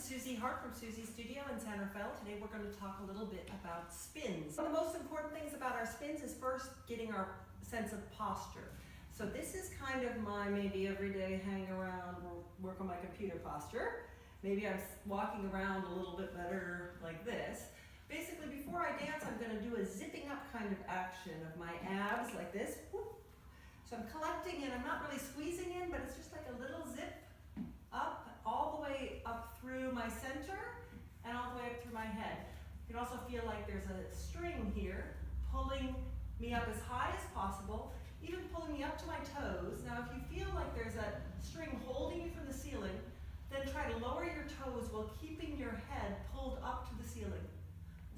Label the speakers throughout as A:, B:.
A: Susie Hart from Susie's Studio in San Rafael. Today we're going to talk a little bit about spins. One of the most important things about our spins is first getting our sense of posture. So this is kind of my maybe everyday hang around or work on my computer posture. Maybe I'm walking around a little bit better like this. Basically before I dance I'm going to do a zipping up kind of action of my abs like this. So I'm collecting in, I'm not really squeezing in, but it's just like a little zip up, all the way up through my center and all the way up through my head. You can also feel like there's a string here pulling me up as high as possible, even pulling me up to my toes. Now if you feel like there's a string holding you from the ceiling, then try to lower your toes while keeping your head pulled up to the ceiling.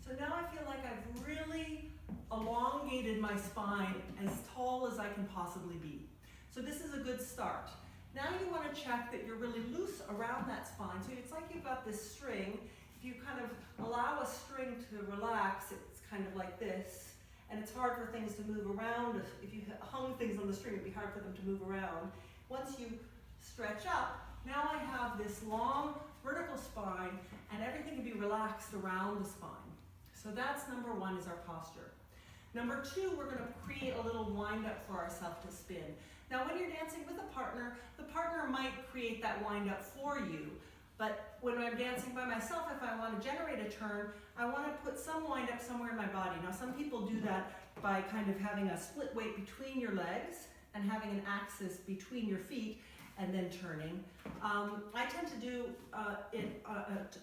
A: So now I feel like I've really elongated my spine as tall as I can possibly be. So this is a good start. Now you want to check that you're really loose around that spine. So it's like you've got this string. If you kind of allow a string to relax, it's kind of like this. And it's hard for things to move around. If you hung things on the string, it'd be hard for them to move around. Once you stretch up, now I have this long vertical spine and everything can be relaxed around the spine. So that's number one, is our posture. Number two, we're going to create a little wind up for ourselves to spin. Now when you're dancing with a partner, the partner might create that wind up for you. But when I'm dancing by myself, if I want to generate a turn, I want to put some wind up somewhere in my body. Now some people do that by kind of having a split weight between your legs and having an axis between your feet and then turning. I tend to do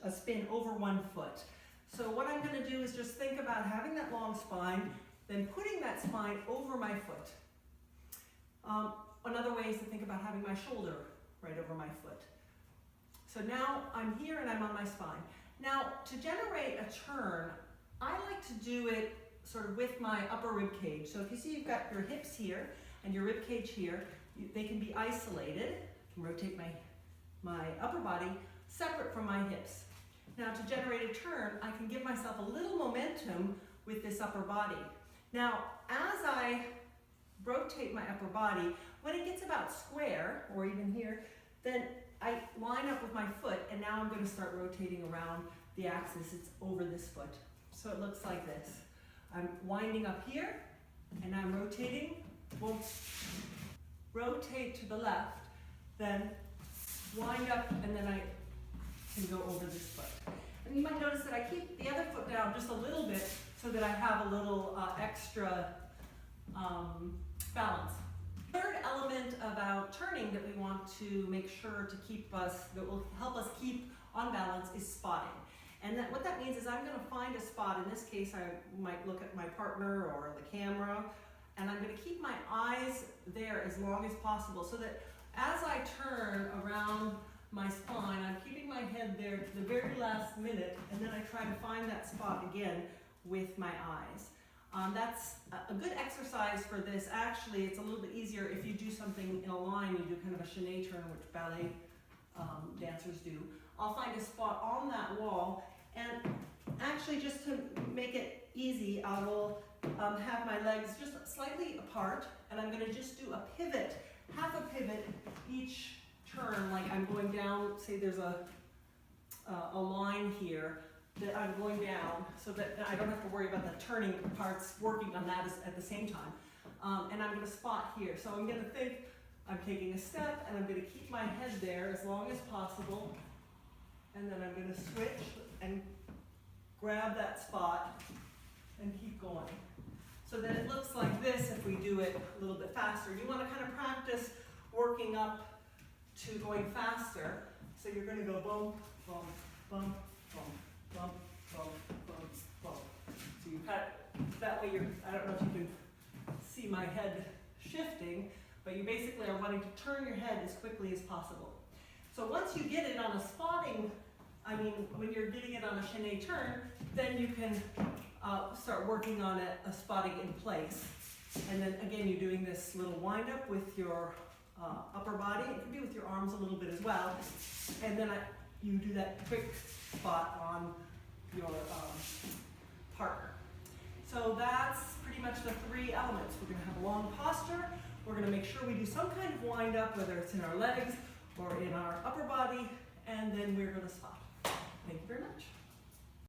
A: a spin over 1 foot. So what I'm going to do is just think about having that long spine, then putting that spine over my foot. Another way is to think about having my shoulder right over my foot. So now I'm here and I'm on my spine. Now to generate a turn, I like to do it sort of with my upper rib cage. So if you see you've got your hips here and your rib cage here, they can be isolated. I can rotate my upper body separate from my hips. Now to generate a turn, I can give myself a little momentum with this upper body. Now as I rotate my upper body, when it gets about square, or even here, then I line up with my foot, and now I'm going to start rotating around the axis. It's over this foot. So it looks like this. I'm winding up here, and I'm rotating. Boom. Rotate to the left, then wind up, and then I can go over this foot. And you might notice that I keep the other foot down just a little bit so that I have a little extra balance. Third element about turning that we want to make sure to keep us, that will help us keep on balance, is spotting. And what that means is I'm going to find a spot. In this case, I might look at my partner or the camera, and I'm going to keep my eyes there as long as possible so that as I turn around my spine, I'm keeping my head there to the very last minute, and then I try to find that spot again with my eyes. That's a good exercise for this. Actually, it's a little bit easier if you do something in a line. You do kind of a chaîné turn, which ballet dancers do. I'll find a spot on that wall, and actually just to make it easy, I will have my legs just slightly apart, and I'm going to just do a pivot, half a pivot each turn, like I'm going down. Say there's a line here that I'm going down, so that I don't have to worry about the turning parts working on that at the same time. And I'm going to spot here. So I'm going to think I'm taking a step, and I'm going to keep my head there as long as possible. And then I'm going to switch and grab that spot and keep going. So then it looks like this if we do it a little bit faster. You want to kind of practice working up to going faster. So you're going to go bump, bump, bump, bump, bump, bump, bump, bump. So you cut, that way I don't know if you can see my head shifting, but you basically are wanting to turn your head as quickly as possible. So once you get it on a spotting, when you're getting it on a chaîné turn, then you can start working on a spotting in place. And then again, you're doing this little wind up with your upper body. It can be with your arms a little bit as well. And then you do that quick spot on your partner. So that's pretty much the 3 elements. We're going to have a long posture. We're going to make sure we do some kind of wind up, whether it's in our legs or in our upper body, and then we're going to spot. Thank you very much.